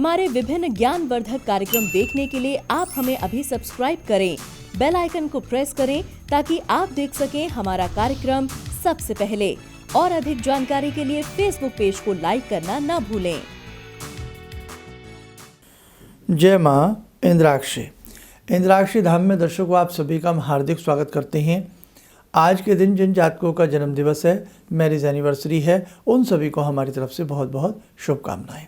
हमारे विभिन्न ज्ञानवर्धक कार्यक्रम देखने के लिए आप हमें अभी सब्सक्राइब करें, बेल आइकन को प्रेस करें ताकि आप देख सकें हमारा कार्यक्रम सबसे पहले। और अधिक जानकारी के लिए फेसबुक पेज को लाइक करना न भूलें। जय माँ इंद्राक्षी। इंद्राक्षी धाम में दर्शकों आप सभी का हम हार्दिक स्वागत करते हैं। आज के दिन जिन जातकों का जन्म दिवस है, मैरिज एनिवर्सरी है, उन सभी को हमारी तरफ से बहुत बहुत शुभकामनाएं।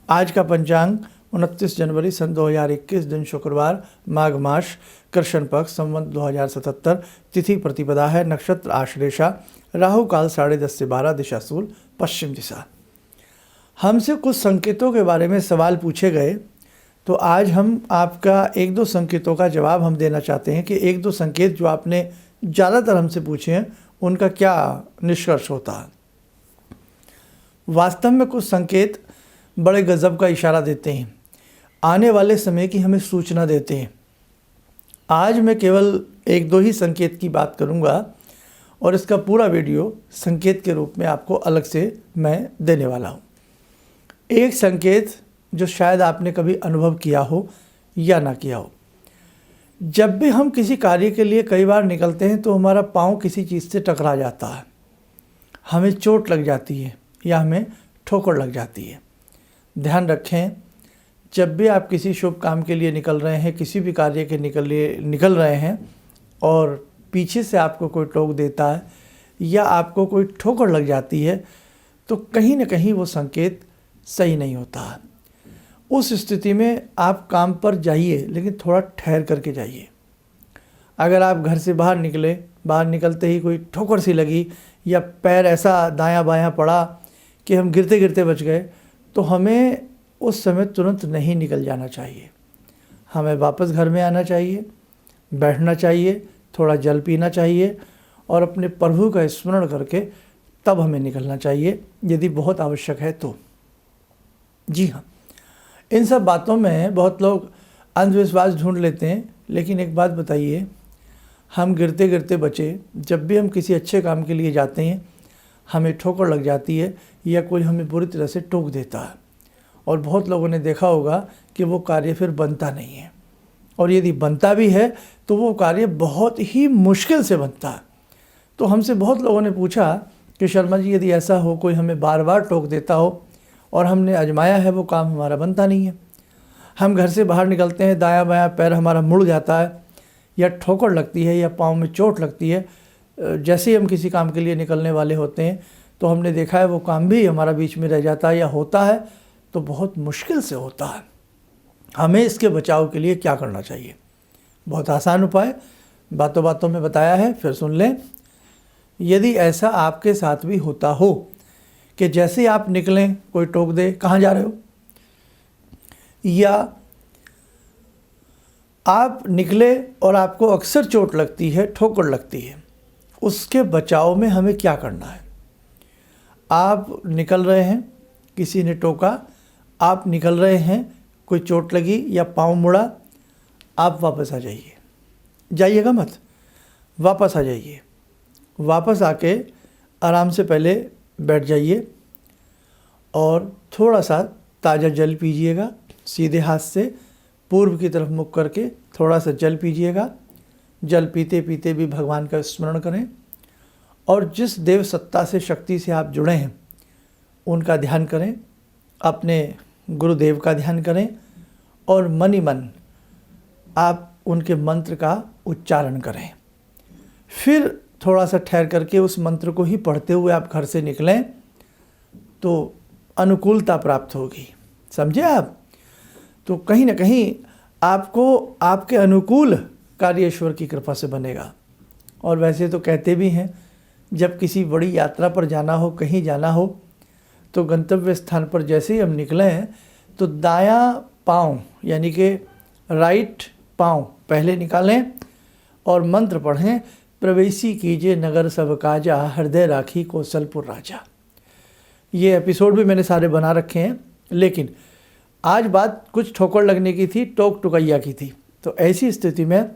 आज का पंचांग 29 जनवरी सन 2021 दिन शुक्रवार, माघ मास, कृष्ण पक्ष, संवत 2077, तिथि प्रतिपदा है, नक्षत्र आश्लेषा, राहु काल 10:30 से 12, दिशा शूल पश्चिम दिशा। हमसे कुछ संकेतों के बारे में सवाल पूछे गए, तो आज हम आपका एक दो संकेतों का जवाब हम देना चाहते हैं कि एक दो संकेत जो आपने ज़्यादातर हमसे पूछे हैं उनका क्या निष्कर्ष होता है। वास्तव में कुछ संकेत बड़े गजब का इशारा देते हैं, आने वाले समय की हमें सूचना देते हैं। आज मैं केवल एक दो ही संकेत की बात करूंगा और इसका पूरा वीडियो संकेत के रूप में आपको अलग से मैं देने वाला हूं। एक संकेत जो शायद आपने कभी अनुभव किया हो या ना किया हो, जब भी हम किसी कार्य के लिए कई बार निकलते हैं तो हमारा पाँव किसी चीज़ से टकरा जाता है, हमें चोट लग जाती है या हमें ठोकर लग जाती है। ध्यान रखें, जब भी आप किसी शुभ काम के लिए निकल रहे हैं, किसी भी कार्य के निकल रहे हैं और पीछे से आपको कोई टोक देता है या आपको कोई ठोकर लग जाती है, तो कहीं ना कहीं वो संकेत सही नहीं होता है। उस स्थिति में आप काम पर जाइए, लेकिन थोड़ा ठहर करके जाइए। अगर आप घर से बाहर निकले, बाहर निकलते ही कोई ठोकर सी लगी या पैर ऐसा दायां बायां पड़ा कि हम गिरते गिरते बच गए, तो हमें उस समय तुरंत नहीं निकल जाना चाहिए। हमें वापस घर में आना चाहिए, बैठना चाहिए, थोड़ा जल पीना चाहिए और अपने प्रभु का स्मरण करके तब हमें निकलना चाहिए, यदि बहुत आवश्यक है तो। जी हाँ, इन सब बातों में बहुत लोग अंधविश्वास ढूंढ लेते हैं, लेकिन एक बात बताइए, हम गिरते गिरते बचे। जब भी हम किसी अच्छे काम के लिए जाते हैं, हमें ठोकर लग जाती है या कोई हमें बुरी तरह से टोक देता है, और बहुत लोगों ने देखा होगा कि वो कार्य फिर बनता नहीं है, और यदि बनता भी है तो वो कार्य बहुत ही मुश्किल से बनता है। तो हमसे बहुत लोगों ने पूछा कि शर्मा जी, यदि ऐसा हो, कोई हमें बार बार टोक देता हो और हमने आजमाया है, वो काम हमारा बनता नहीं है, हम घर से बाहर निकलते हैं, दायां बायां पैर हमारा मुड़ जाता है या ठोकर लगती है या पाँव में चोट लगती है, जैसे ही हम किसी काम के लिए निकलने वाले होते हैं तो हमने देखा है वो काम भी हमारा बीच में रह जाता है या होता है तो बहुत मुश्किल से होता है। हमें इसके बचाव के लिए क्या करना चाहिए? बहुत आसान उपाय बातों बातों में बताया है, फिर सुन लें। यदि ऐसा आपके साथ भी होता हो कि जैसे आप निकलें कोई टोक दे, कहाँ जा रहे हो, या आप निकले और आपको अक्सर चोट लगती है, ठोकर लगती है, उसके बचाव में हमें क्या करना है? आप निकल रहे हैं, किसी ने टोका, आप निकल रहे हैं, कोई चोट लगी या पाँव मुड़ा, आप वापस आ जाइए। जाइएगा मत, वापस आ जाइए। वापस आके आराम से पहले बैठ जाइए और थोड़ा सा ताज़ा जल पीजिएगा। सीधे हाथ से पूर्व की तरफ मुख करके थोड़ा सा जल पीजिएगा। जल पीते पीते भी भगवान का स्मरण करें और जिस देव सत्ता से, शक्ति से आप जुड़े हैं उनका ध्यान करें, अपने गुरुदेव का ध्यान करें और मन ही मन आप उनके मंत्र का उच्चारण करें। फिर थोड़ा सा ठहर करके उस मंत्र को ही पढ़ते हुए आप घर से निकलें तो अनुकूलता प्राप्त होगी। समझे आप? तो कहीं ना कहीं आपको आपके अनुकूल कार्य ईश्वर की कृपा से बनेगा। और वैसे तो कहते भी हैं, जब किसी बड़ी यात्रा पर जाना हो, कहीं जाना हो, तो गंतव्य स्थान पर जैसे ही हम निकले हैं तो दायां पाँव यानी कि राइट पाँव पहले निकालें और मंत्र पढ़ें, प्रवेशी कीजिए नगर सब काजा, हृदय राखी कौशलपुर राजा। ये एपिसोड भी मैंने सारे बना रखे हैं, लेकिन आज बात कुछ ठोकर लगने की थी, टोक टुकैया की थी। तो ऐसी स्थिति में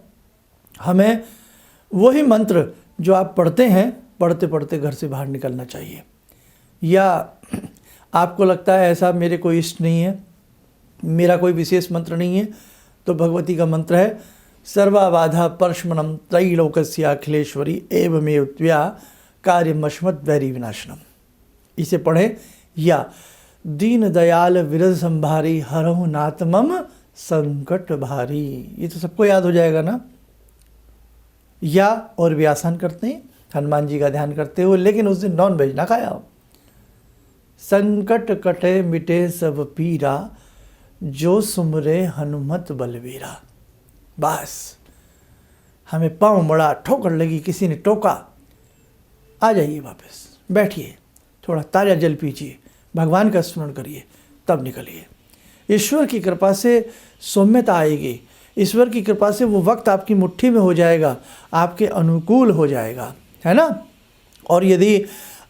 हमें वही मंत्र जो आप पढ़ते हैं, पढ़ते पढ़ते घर से बाहर निकलना चाहिए। या आपको लगता है ऐसा मेरे कोई इष्ट नहीं है, मेरा कोई विशेष मंत्र नहीं है, तो भगवती का मंत्र है सर्वाबाधा परशमनम त्रैलोकस्य अखिलेश्वरी एवमेव त्वया कार्यमश्मत वैरी विनाशनम। इसे पढ़ें। या दीन दयाल विरद संभारी हरहु नातमम संकट भारी। ये तो सबको याद हो जाएगा ना। या और भी आसान करते हैं, हनुमान जी का ध्यान करते हो, लेकिन उस दिन नॉन वेज ना खाया हो। संकट कटे मिटे सब पीरा जो सुमरे हनुमत बलवीरा। बस हमें पाँव मड़ा, ठोकर लगी, किसी ने टोका, आ जाइए वापस, बैठिए, थोड़ा ताज़ा जल पीजिए, भगवान का स्मरण करिए, तब निकलिए। ईश्वर की कृपा से सौम्यता आएगी, ईश्वर की कृपा से वो वक्त आपकी मुट्ठी में हो जाएगा, आपके अनुकूल हो जाएगा, है ना। और यदि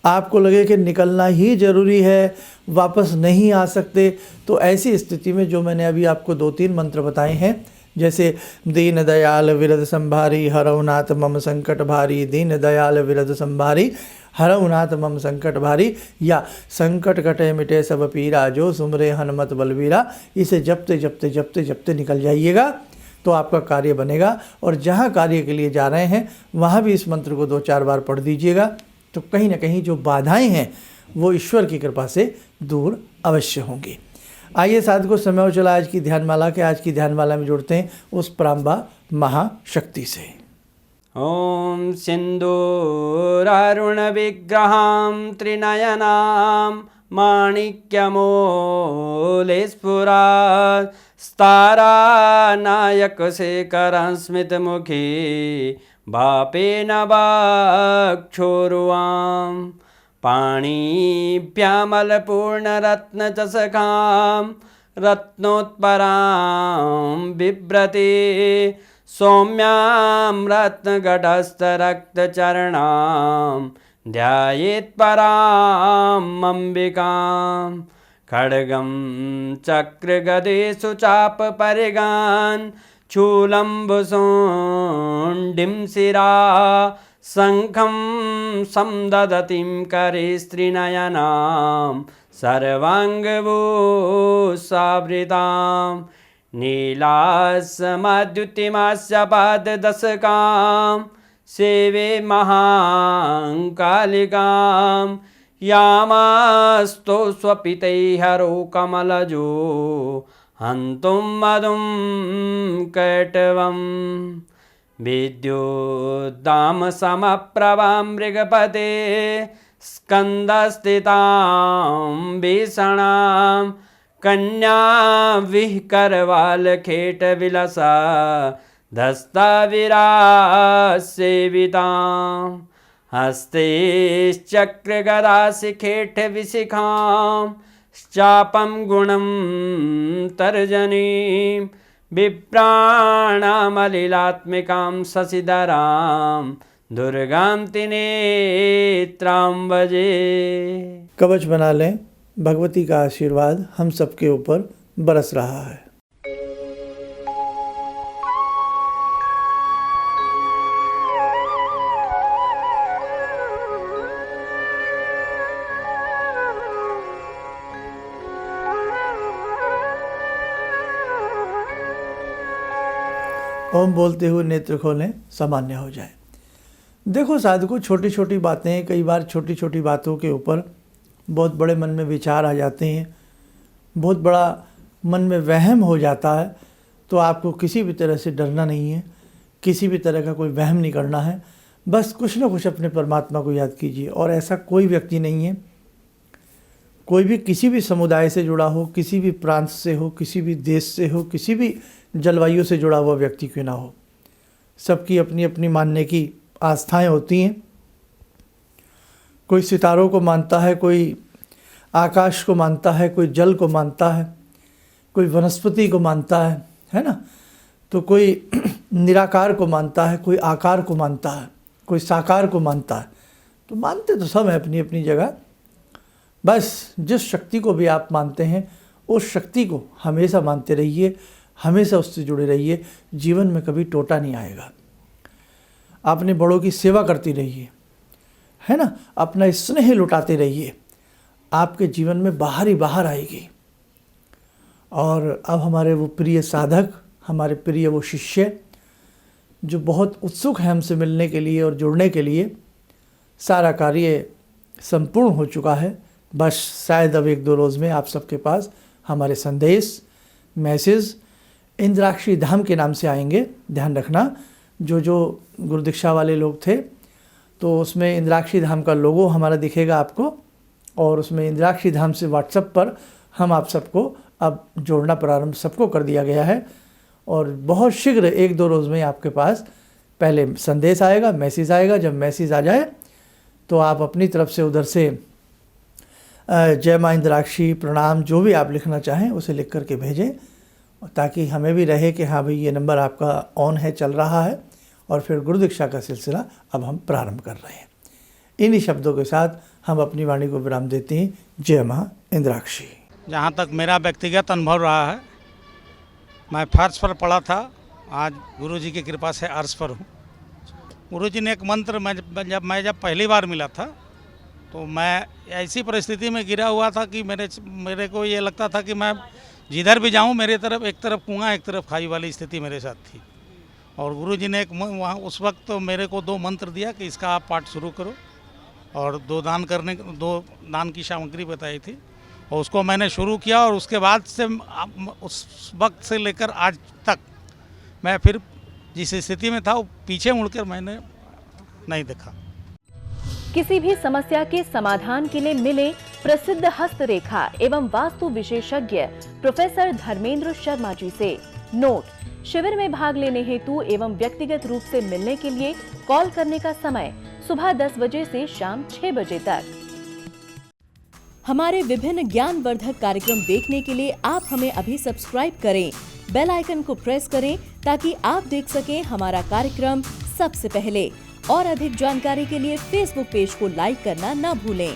आपको लगे कि निकलना ही ज़रूरी है, वापस नहीं आ सकते, तो ऐसी स्थिति में जो मैंने अभी आपको 2-3 मंत्र बताए हैं, जैसे दीन दयाल विरद संभारी हरहु नाथ मम संकट भारी, दीन दयाल विरद संभारी हरहु नाथ मम संकट भारी, या संकट कटे मिटे सब पीरा जो सुमरे हनुमत बलवीरा। इसे जपते जपते जपते जपते निकल जाइएगा तो आपका कार्य बनेगा। और जहाँ कार्य के लिए जा रहे हैं वहाँ भी इस मंत्र को 2-4 बार पढ़ दीजिएगा, तो कहीं ना कहीं जो बाधाएं हैं वो ईश्वर की कृपा से दूर अवश्य होंगी। आइए साधकों, समय हो चला आज की ध्यानमाला के। आज की ध्यानमाला में जुड़ते हैं उस प्राम्बा महाशक्ति से। ॐ सिन्दूरारुणविग्रहां त्रिनयनां माणिक्यमूलस्फुरात् स्तारानायकशेखरं स्मितमुखी भापेन वक्षोरुवां पाणिभ्यामलपूर्णरत्नचषकां रत्नोत्परां बिभ्रति सौम्यां रत्नगटस्थरक्तचरणां ध्यायेत् पराम् अम्बिकां खड्गं चक्रगदेषु चापपरिगान् शूलम्बुशुण्डिं शिरा शङ्खं समदधतीं करे स्त्रीनयनां सर्वाङ्गभूषावृतां नीलासमद्युतिमास्य पाददशकां सेवे महाकालिकां यामास्तो स्वपितैहरो कमलजो हन्तुं मधुं कैटवं विद्युद्दामसमप्रभां मृगपते स्कन्दस्थितां भीषणां कन्या विहकरवालखेटविलसा धस्ताविरासेवितां हस्तैश्चक्रगदाशिखेटविशिखां चापं गुणं तर्जनीं विप्राणामलिलात्मिकां शशिधरां दुर्गां त्रिनेत्रां भजे। कवच बना लें, भगवती का आशीर्वाद हम सबके ऊपर बरस रहा है। ओम बोलते हुए नेत्र खोलें, सामान्य हो जाए। देखो साधकों, छोटी छोटी बातें, कई बार छोटी छोटी बातों के ऊपर बहुत बड़े मन में विचार आ जाते हैं, बहुत बड़ा मन में वहम हो जाता है। तो आपको किसी भी तरह से डरना नहीं है, किसी भी तरह का कोई वहम नहीं करना है। बस कुछ ना कुछ अपने परमात्मा को याद कीजिए। और ऐसा कोई व्यक्ति नहीं है, कोई भी किसी भी समुदाय से जुड़ा हो, किसी भी प्रांत से हो, किसी भी देश से हो, किसी भी जलवायु से जुड़ा हुआ व्यक्ति क्यों ना हो, सबकी अपनी अपनी मानने की आस्थाएं होती हैं। कोई सितारों को मानता है, कोई आकाश को मानता है, कोई जल को मानता है, कोई वनस्पति को मानता है ना। तो कोई निराकार को मानता है, कोई आकार को मानता है, कोई साकार को मानता है। तो मानते तो सब है अपनी अपनी जगह। बस जिस शक्ति को भी आप मानते हैं, उस शक्ति को हमेशा मानते रहिए, हमेशा उससे जुड़े रहिए। जीवन में कभी टोटा नहीं आएगा। अपने बड़ों की सेवा करती रहिए, है ना, अपना स्नेह लुटाते रहिए। आपके जीवन में बाहर ही बाहर आएगी। और अब हमारे वो प्रिय साधक, हमारे प्रिय वो शिष्य जो बहुत उत्सुक हैं हमसे मिलने के लिए और जुड़ने के लिए, सारा कार्य संपूर्ण हो चुका है। बस शायद अब 1-2 रोज़ में आप सबके पास हमारे संदेश, मैसेज इंद्राक्षी धाम के नाम से आएंगे। ध्यान रखना, जो गुरु दीक्षा वाले लोग थे तो उसमें इंद्राक्षी धाम का लोगो हमारा दिखेगा आपको, और उसमें इंद्राक्षी धाम से व्हाट्सएप पर हम आप सबको अब जोड़ना प्रारंभ सबको कर दिया गया है। और बहुत शीघ्र 1-2 रोज़ में आपके पास पहले संदेश आएगा, मैसेज आएगा। जब मैसेज आ जाए तो आप अपनी तरफ से उधर से जय माँ इंद्राक्षी, प्रणाम, जो भी आप लिखना चाहें उसे लिख करके भेजें, ताकि हमें भी रहे कि हाँ भाई ये नंबर आपका ऑन है, चल रहा है। और फिर गुरु दीक्षा का सिलसिला अब हम प्रारंभ कर रहे हैं। इन्हीं शब्दों के साथ हम अपनी वाणी को विराम देते हैं। जय माँ इंद्राक्षी। जहाँ तक मेरा व्यक्तिगत अनुभव रहा है, मैं फर्श पर पढ़ा था, आज गुरुजी की कृपा से अर्श पर हूँ। गुरुजी ने एक मंत्र जब पहली बार मिला था तो मैं ऐसी परिस्थिति में गिरा हुआ था कि मेरे को ये लगता था कि मैं जिधर भी जाऊँ मेरे तरफ एक तरफ कुआं एक तरफ खाई वाली स्थिति मेरे साथ थी। और गुरुजी ने वहाँ उस वक्त तो मेरे को 2 मंत्र दिया कि इसका आप पाठ शुरू करो, और 2 दान की सामग्री बताई थी, और उसको मैंने शुरू किया। और उसके बाद से उस वक्त से लेकर आज तक मैं फिर जिस स्थिति में था वो पीछे मुड़कर मैंने नहीं देखा। किसी भी समस्या के समाधान के लिए मिले प्रसिद्ध हस्तरेखा एवं वास्तु विशेषज्ञ प्रोफेसर धर्मेंद्र शर्मा जी से। नोट: शिविर में भाग लेने हेतु एवं व्यक्तिगत रूप से मिलने के लिए कॉल करने का समय सुबह 10 बजे से शाम 6 बजे तक। हमारे विभिन्न ज्ञानवर्धक कार्यक्रम देखने के लिए आप हमें अभी सब्सक्राइब करें, बेल आइकन को प्रेस करें ताकि आप देख सकें हमारा कार्यक्रम सबसे पहले। और अधिक जानकारी के लिए फेसबुक पेज को लाइक करना न भूलें।